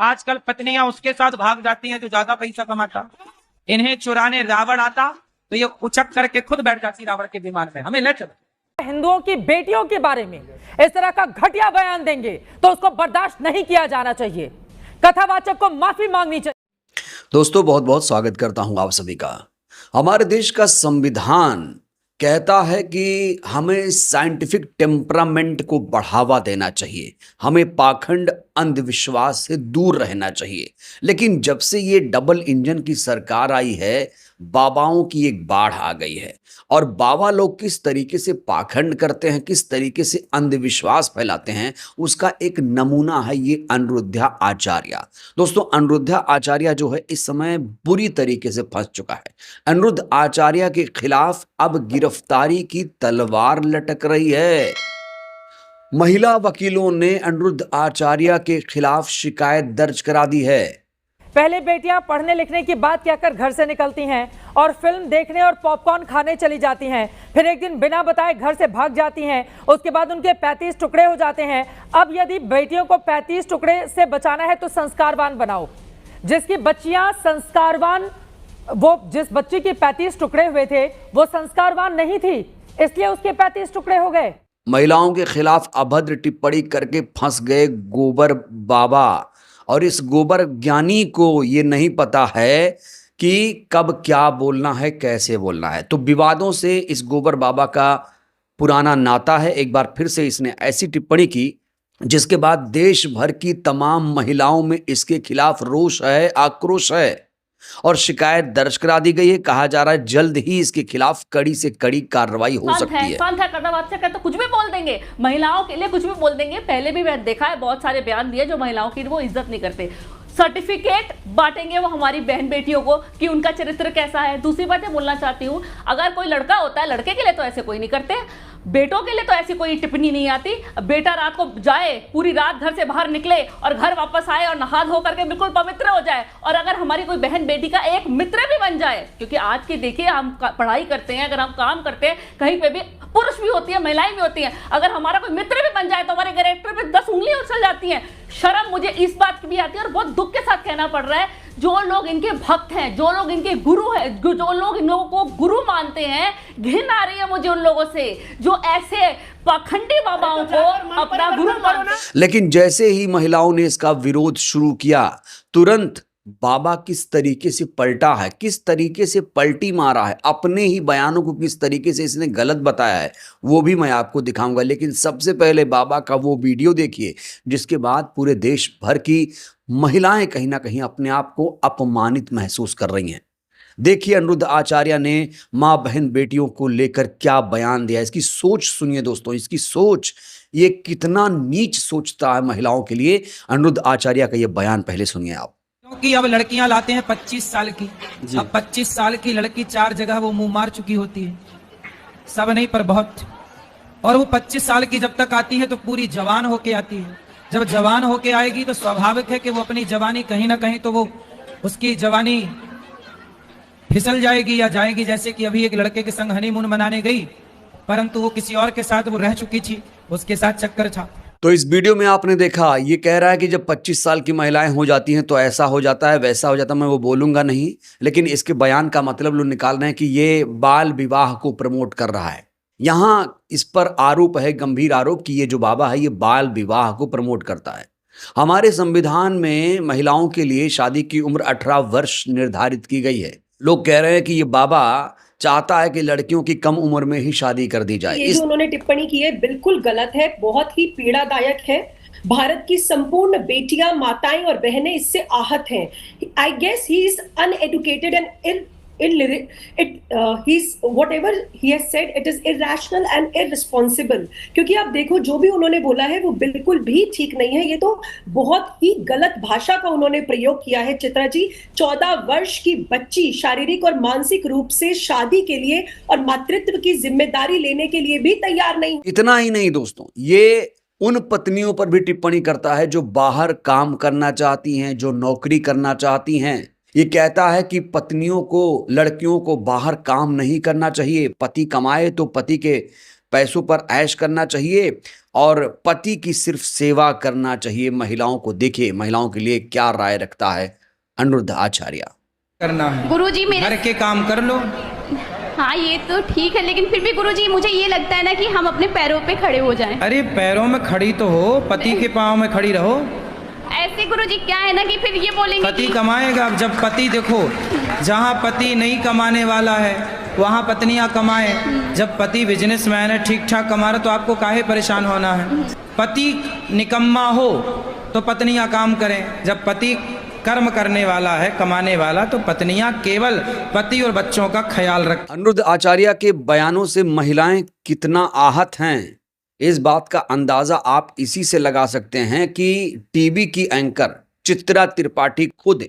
आजकल पत्नियां उसके साथ भाग जाती हैं जो ज्यादा पैसा कमाता। इन्हें चुराने रावण आता तो ये उचक करके खुद बैठ जाती रावण के विमान में। हमें न चलो हिंदुओं की बेटियों के बारे में इस तरह का घटिया बयान देंगे तो उसको बर्दाश्त नहीं किया जाना चाहिए। कथावाचक को माफी मांगनी चाहिए। दोस्तों बहुत बहुत स्वागत करता हूं आप सभी का। हमारे देश का संविधान कहता है कि हमें साइंटिफिक टेम्परामेंट को बढ़ावा देना चाहिए, हमें पाखंड अंधविश्वास से दूर रहना चाहिए। लेकिन जब से ये डबल इंजन की सरकार आई है, बाबाओं की एक बाढ़ आ गई है। और बाबा लोग किस तरीके से पाखंड करते हैं, किस तरीके से अंधविश्वास फैलाते हैं, उसका एक नमूना है ये अनिरुद्ध आचार्य। दोस्तों अनिरुद्ध आचार्य जो है इस समय बुरी तरीके से फंस चुका है। अनिरुद्ध आचार्य के खिलाफ अब गिरफ्तारी की तलवार लटक रही है। महिला वकीलों ने अनिरुद्ध आचार्य के खिलाफ शिकायत दर्ज करा दी है। पहले बेटियां पढ़ने लिखने की बात कहकर घर से निकलती हैं और फिल्म देखने और पॉपकॉर्न खाने चली जाती हैं, फिर एक दिन बिना बताए घर से भाग जाती हैं। उसके बाद उनके 35 टुकड़े हो जाते हैं। अब यदि बेटियों को 35 टुकड़े से बचाना है तो संस्कारवान बनाओ। जिसकी बच्चियां संस्कारवान, वो जिस बच्ची के 35 टुकड़े हुए थे वो संस्कारवान नहीं थी, इसलिए उसके 35 टुकड़े हो गए। महिलाओं के खिलाफ अभद्र टिप्पणी करके फंस गए गोबर बाबा। और इस गोबर ज्ञानी को ये नहीं पता है कि कब क्या बोलना है, कैसे बोलना है। तो विवादों से इस गोबर बाबा का पुराना नाता है। एक बार फिर से इसने ऐसी टिप्पणी की जिसके बाद देश भर की तमाम महिलाओं में इसके खिलाफ रोष है, आक्रोश है और शिकायत दर्ज करा दी गई है। कहा जा रहा है जल्द ही इसके खिलाफ कड़ी से कड़ी कार्रवाई हो सकती है। तो कुछ भी बोल देंगे, महिलाओं के लिए कुछ भी बोल देंगे। पहले भी मैंने देखा है बहुत सारे बयान दिए जो महिलाओं की वो इज्जत नहीं करते। सर्टिफिकेट बांटेंगे वो हमारी बहन बेटियों को कि उनका चरित्र कैसा है। दूसरी बात बोलना चाहती हूँ, अगर कोई लड़का होता है, लड़के के लिए तो ऐसे कोई नहीं करते, बेटों के लिए तो ऐसी कोई टिप्पणी नहीं आती। बेटा रात को जाए, पूरी रात घर से बाहर निकले और घर वापस आए और नहा धो करके बिल्कुल पवित्र हो जाए। और अगर हमारी कोई बहन बेटी का एक मित्र भी बन जाए, क्योंकि आज की देखिए हम पढ़ाई करते हैं, अगर हम काम करते हैं कहीं पे भी, पुरुष भी होती है महिलाएं भी होती हैं, अगर हमारा कोई मित्र भी बन जाए तो हमारे कैरेक्टर पे 10 उंगलियां उछल जाती हैं। शर्म मुझे इस बात की भी आती है और बहुत दुख के साथ कहना पड़ रहा है, जो लोग इनके भक्त हैं, जो लोग इनके गुरु हैं, जो लोग इन लोगों को गुरु मानते हैं, घिन आ रही है मुझे उन लोगों से जो ऐसे पाखंडी बाबाओं को अपना गुरु मानते हैं। लेकिन जैसे ही महिलाओं ने इसका विरोध शुरू किया, तुरंत बाबा किस तरीके से पलटा है, किस तरीके से पलटी मारा है, अपने ही बयानों को किस तरीके से इसने गलत बताया है, वो भी मैं आपको दिखाऊंगा। लेकिन सबसे पहले बाबा का वो वीडियो देखिए जिसके बाद पूरे देश भर की महिलाएं कहीं ना कहीं अपने आप को अपमानित महसूस कर रही हैं। देखिए अनिरुद्ध आचार्य ने माँ बहन बेटियों को लेकर क्या बयान दिया। इसकी सोच सुनिए दोस्तों, इसकी सोच, ये कितना नीच सोचता है महिलाओं के लिए। अनिरुद्ध आचार्य का ये बयान पहले सुनिए आप। क्योंकि अब लड़कियां लाते हैं 25 साल की। अब 25 साल की लड़की 4 जगह वो मुंह मार चुकी होती है, सब नहीं पर बहुत। और वो 25 साल की जब तक आती है तो पूरी जवान होके आती है। जब जवान होके आएगी तो स्वाभाविक है कि वो अपनी जवानी कहीं ना कहीं तो वो उसकी जवानी फिसल जाएगी या जाएगी। जैसे कि अभी एक लड़के के संग हनीमून मनाने गई, परंतु वो किसी और के साथ वो रह चुकी थी, उसके साथ चक्कर था। तो इस वीडियो में आपने देखा, ये कह रहा है कि जब 25 साल की महिलाएं हो जाती हैं तो ऐसा हो जाता है, वैसा हो जाता है। मैं वो बोलूंगा नहीं, लेकिन इसके बयान का मतलब लोग निकाल रहे हैं कि ये बाल विवाह को प्रमोट कर रहा है। यहाँ इस पर आरोप है, गंभीर आरोप, कि ये जो बाबा है ये बाल विवाह को प्रमोट करता है। हमारे संविधान में महिलाओं के लिए शादी की उम्र 18 वर्ष निर्धारित की गई है। लोग कह रहे हैं कि ये बाबा चाहता है कि लड़कियों की कम उम्र में ही शादी कर दी जाए। ये जो उन्होंने टिप्पणी की है बिल्कुल गलत है, बहुत ही पीड़ादायक है। भारत की संपूर्ण बेटियां, माताएं और बहनें इससे आहत हैं। I guess he is uneducated and whatever he has said, it is irrational and irresponsible। क्योंकि आप देखो जो भी उन्होंने बोला है वो बिल्कुल भी ठीक नहीं है। ये तो बहुत ही गलत भाषा का उन्होंने प्रयोग किया है। चित्रा जी, 14 वर्ष की बच्ची शारीरिक और मानसिक रूप से शादी के लिए और मातृत्व की जिम्मेदारी लेने के लिए भी तैयार नहीं। इतना ही नहीं दोस्तों, ये उन पत्नियों पर भी टिप्पणी करता है जो बाहर काम करना चाहती हैं, जो नौकरी करना चाहती हैं। ये कहता है कि पत्नियों को, लड़कियों को बाहर काम नहीं करना चाहिए। पति कमाए तो पति के पैसों पर ऐश करना चाहिए और पति की सिर्फ सेवा करना चाहिए? महिलाओं को देखिए, महिलाओं के लिए क्या राय रखता है अनिरुद्ध आचार्य। करना है, गुरुजी मेरे घर के काम कर लो। हाँ ये तो ठीक है, लेकिन फिर भी गुरुजी मुझे ये लगता है ना कि हम अपने पैरों पे खड़े हो जाएं। अरे पैरों में खड़ी तो हो, पति के पाँव में खड़ी रहो। ऐसे गुरुजी क्या है ना कि फिर ये बोलेंगे पति कमाएगा। अब जब पति, देखो जहाँ पति नहीं कमाने वाला है वहाँ पत्नियाँ कमाए। जब पति बिजनेसमैन है, ठीक ठाक कमा रहा, तो आपको काहे परेशान होना है? पति निकम्मा हो तो पत्नियाँ काम करें। जब पति कर्म करने वाला है, कमाने वाला, तो पत्नियां केवल पति और बच्चों का ख्याल रख। अनिरुद्ध आचार्य के बयानों से महिलाएं कितना आहत हैं, इस बात का अंदाजा आप इसी से लगा सकते हैं कि टीवी की एंकर चित्रा त्रिपाठी खुद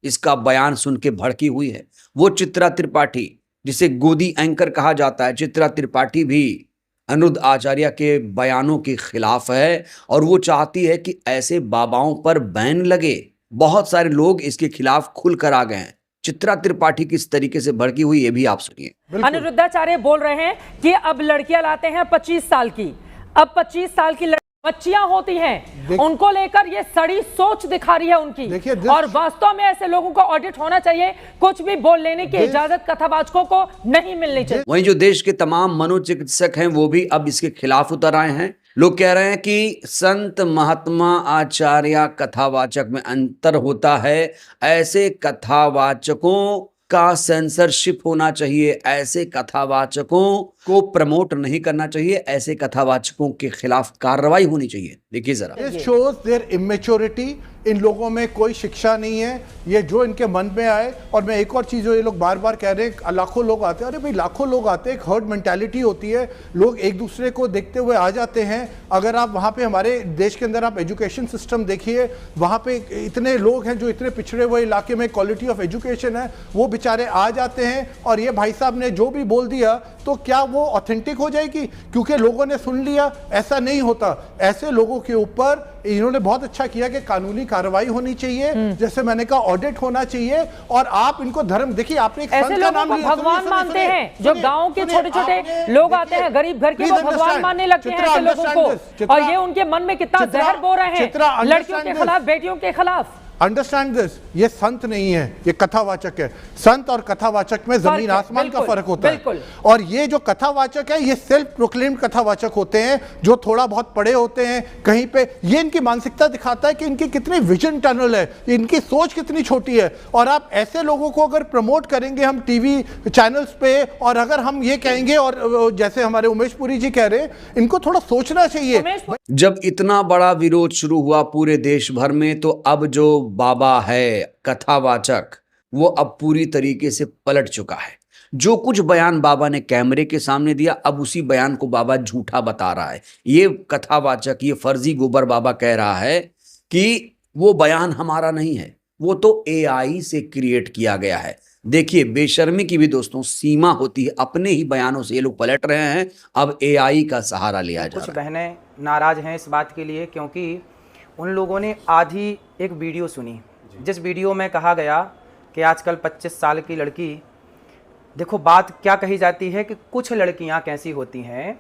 इसका बयान सुन के भड़की हुई है। वो चित्रा त्रिपाठी जिसे गोदी एंकर कहा जाता है, चित्रा त्रिपाठी भी अनिरुद्ध आचार्य के बयानों के खिलाफ है और वो चाहती है कि ऐसे बाबाओं पर बैन लगे। बहुत सारे लोग इसके खिलाफ खुलकर आ गए हैं। चित्रा त्रिपाठी किस तरीके से भड़की हुई ये भी आप सुनिए। अनिरुद्धाचार्य बोल रहे हैं कि अब लड़कियां लाते हैं 25 साल की, अब 25 साल की बच्चियां होती हैं, उनको लेकर ये सड़ी सोच दिखा रही है उनकी। और वास्तव में ऐसे लोगों का ऑडिट होना चाहिए। कुछ भी बोल लेने की इजाजत कथावाचकों को नहीं मिलनी चाहिए। वहीं जो देश के तमाम मनोचिकित्सक हैं वो भी अब इसके खिलाफ उतर आए हैं। लोग कह रहे हैं कि संत महात्मा आचार्य कथावाचक में अंतर होता है। ऐसे कथावाचकों का सेंसरशिप होना चाहिए, ऐसे कथावाचकों को प्रमोट नहीं करना चाहिए, ऐसे कथावाचकों के खिलाफ कार्रवाई होनी चाहिए। देखिए जरा। It shows their immaturity। इन लोगों में कोई शिक्षा नहीं है, ये जो इनके मन में आए। और मैं एक और चीज़ जो ये लोग बार बार कह रहे हैं, लाखों लोग आते हैं। अरे भाई लाखों लोग आते हैं, एक हर्ड मेंटालिटी होती है, लोग एक दूसरे को देखते हुए आ जाते हैं। अगर आप वहाँ पे हमारे देश के अंदर आप एजुकेशन सिस्टम देखिए, वहाँ पे इतने लोग हैं जो इतने पिछड़े हुए इलाके में क्वालिटी ऑफ एजुकेशन है, वो बेचारे आ जाते हैं और ये भाई साहब ने जो भी बोल दिया तो क्या वो ऑथेंटिक हो जाएगी क्योंकि लोगों ने सुन लिया? ऐसा नहीं होता। ऐसे लोगों के ऊपर इन्होंने बहुत अच्छा किया कि कानूनी कार्रवाई होनी चाहिए, जैसे मैंने कहा ऑडिट होना चाहिए। और आप इनको धर्म देखिए, आपने एक ऐसे लोगों को भगवान मानते हैं जो गांव के छोटे छोटे लोग आते हैं, गरीब घर के, वो भगवान मानने लगते हैं ऐसे लोगों को। और ये उनके मन में कितना जहर बो रहे हैं लड़कियों के खिलाफ, बेटियों के खिलाफ। अंडरस्टैंड दिस, ये संत नहीं है, ये कथावाचक है। संत और कथावाचक में जमीन आसमान का फर्क होता है। और ये जो कथावाचक है ये सेल्फ प्रोक्लेम्ड कथावाचक होते हैं जो थोड़ा बहुत पढ़े होते हैं कहीं पे। ये इनकी मानसिकता दिखाता है कि इनकी कितनी विजन टनल है, इनकी सोच कितनी छोटी है। और आप ऐसे लोगों को अगर प्रमोट करेंगे हम टीवी चैनल्स पे, और अगर हम ये कहेंगे, और जैसे हमारे उमेश पुरी जी कह रहे हैं, इनको थोड़ा सोचना चाहिए। जब इतना बड़ा विरोध शुरू हुआ पूरे देश भर में, तो अब जो बाबा है कथावाचक वो अब पूरी तरीके से पलट चुका है। जो कुछ बयान बाबा ने कैमरे के सामने दिया, अब उसी बयान को बाबा झूठा बता रहा है। ये कथावाचक, ये फर्जी गोबर बाबा कह रहा है कि वो बयान हमारा नहीं है, वो तो एआई से क्रिएट किया गया है। देखिए बेशर्मी की भी दोस्तों सीमा होती है। अपने ही बयानों से ये लोग पलट रहे हैं, अब एआई का सहारा लिया जा रहा है। कुछ बहनें नाराज हैं इस बात के लिए क्योंकि उन लोगों ने आधी एक वीडियो सुनी, जिस वीडियो में कहा गया कि आजकल 25 साल की लड़की, देखो बात क्या कही जाती है कि कुछ लड़कियां कैसी होती हैं,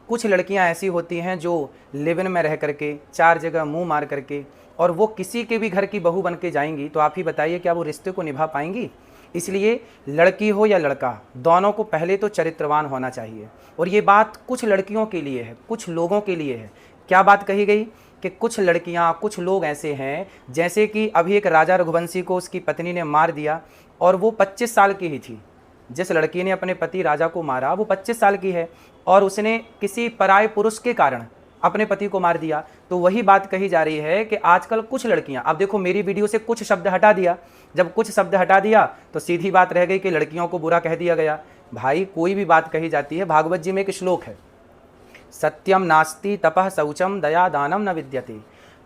कुछ लड़कियां ऐसी होती हैं जो लिव इन में रह करके 4 जगह मुंह मार करके, और वो किसी के भी घर की बहू बन के जाएंगी, तो आप ही बताइए क्या वो रिश्ते को निभा पाएंगी? इसलिए लड़की हो या लड़का, दोनों को पहले तो चरित्रवान होना चाहिए। और ये बात कुछ लड़कियों के लिए है, कुछ लोगों के लिए है। क्या बात कही गई कि कुछ लड़कियां, कुछ लोग ऐसे हैं, जैसे कि अभी एक राजा रघुवंशी को उसकी पत्नी ने मार दिया और वो 25 साल की ही थी। जिस लड़की ने अपने पति राजा को मारा वो 25 साल की है और उसने किसी पराये पुरुष के कारण अपने पति को मार दिया। तो वही बात कही जा रही है कि आजकल कुछ लड़कियां, अब देखो मेरी वीडियो से कुछ शब्द हटा दिया, जब कुछ शब्द हटा दिया तो सीधी बात रह गई कि लड़कियों को बुरा कह दिया गया। भाई कोई भी बात कही जाती है, भागवत जी में एक श्लोक है, सत्यम नास्ति तपः शौचम दया दानम न विद्यते।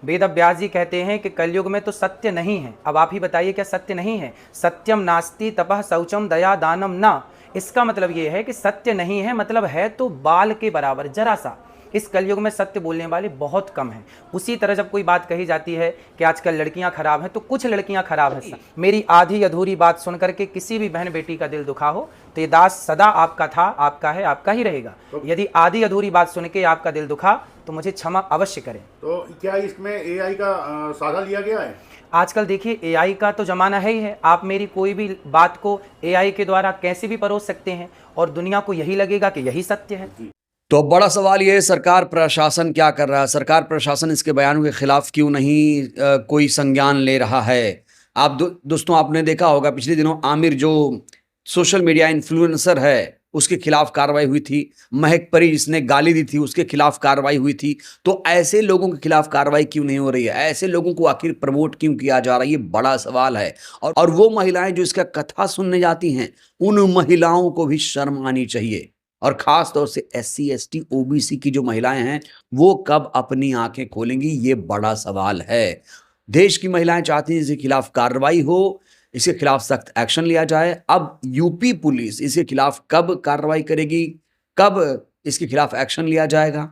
वेद व्यास जी कहते हैं कि कलयुग में तो सत्य नहीं है। अब आप ही बताइए क्या सत्य नहीं है? सत्यम नास्ति तपः शौचम दया दानम न, इसका मतलब ये है कि सत्य नहीं है, मतलब है तो बाल के बराबर, जरा सा। इस कलयुग में सत्य बोलने वाले बहुत कम हैं। उसी तरह जब कोई बात कही जाती है कि आजकल लड़कियां खराब हैं, तो कुछ लड़कियां खराब हैं। मेरी आधी अधूरी बात सुन करके किसी भी बहन बेटी का दिल दुखा हो तो ये दास सदा आपका था, आपका है, आपका ही रहेगा। यदि आधी अधूरी बात सुन के आपका दिल दुखा तो मुझे क्षमा अवश्य करें। तो क्या इसमें एआई का सहारा लिया गया है? आजकल देखिए एआई का तो जमाना है ही है। आप मेरी कोई भी बात को एआई के द्वारा कैसे भी परोस सकते हैं और दुनिया को यही लगेगा कि यही सत्य है। तो बड़ा सवाल ये है, सरकार प्रशासन क्या कर रहा है? सरकार प्रशासन इसके बयानों के खिलाफ क्यों नहीं कोई संज्ञान ले रहा है? आप दोस्तों आपने देखा होगा पिछले दिनों आमिर जो सोशल मीडिया इन्फ्लुएंसर है उसके खिलाफ कार्रवाई हुई थी। महक परी जिसने गाली दी थी उसके खिलाफ कार्रवाई हुई थी। तो ऐसे लोगों के खिलाफ कार्रवाई क्यों नहीं हो रही है? ऐसे लोगों को आखिर प्रमोट क्यों किया जा रहा है? ये बड़ा सवाल है। और वो महिलाएं जो इसका कथा सुनने जाती हैं उन महिलाओं को भी शर्म आनी चाहिए। और खास तौर से SC ST OBC की जो महिलाएं हैं वो कब अपनी आंखें खोलेंगी, ये बड़ा सवाल है। देश की महिलाएं चाहती हैं इसके खिलाफ कार्रवाई हो, इसके खिलाफ सख्त एक्शन लिया जाए। अब यूपी पुलिस इसके खिलाफ कब कार्रवाई करेगी, कब इसके खिलाफ एक्शन लिया जाएगा,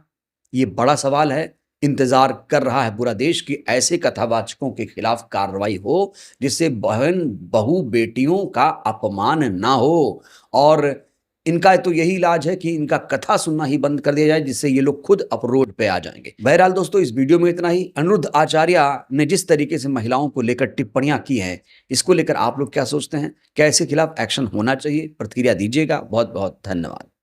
ये बड़ा सवाल है। इंतजार कर रहा है पूरा देश कि ऐसे कथावाचकों के खिलाफ कार्रवाई हो जिससे बहन बहू बेटियों का अपमान ना हो। और इनका तो यही इलाज है कि इनका कथा सुनना ही बंद कर दिया जाए, जिससे ये लोग खुद अपरोड पे आ जाएंगे। बहरहाल दोस्तों इस वीडियो में इतना ही। अनिरुद्ध आचार्य ने जिस तरीके से महिलाओं को लेकर टिप्पणियां की हैं, इसको लेकर आप लोग क्या सोचते हैं? क्या इसके खिलाफ एक्शन होना चाहिए? प्रतिक्रिया दीजिएगा। बहुत बहुत धन्यवाद।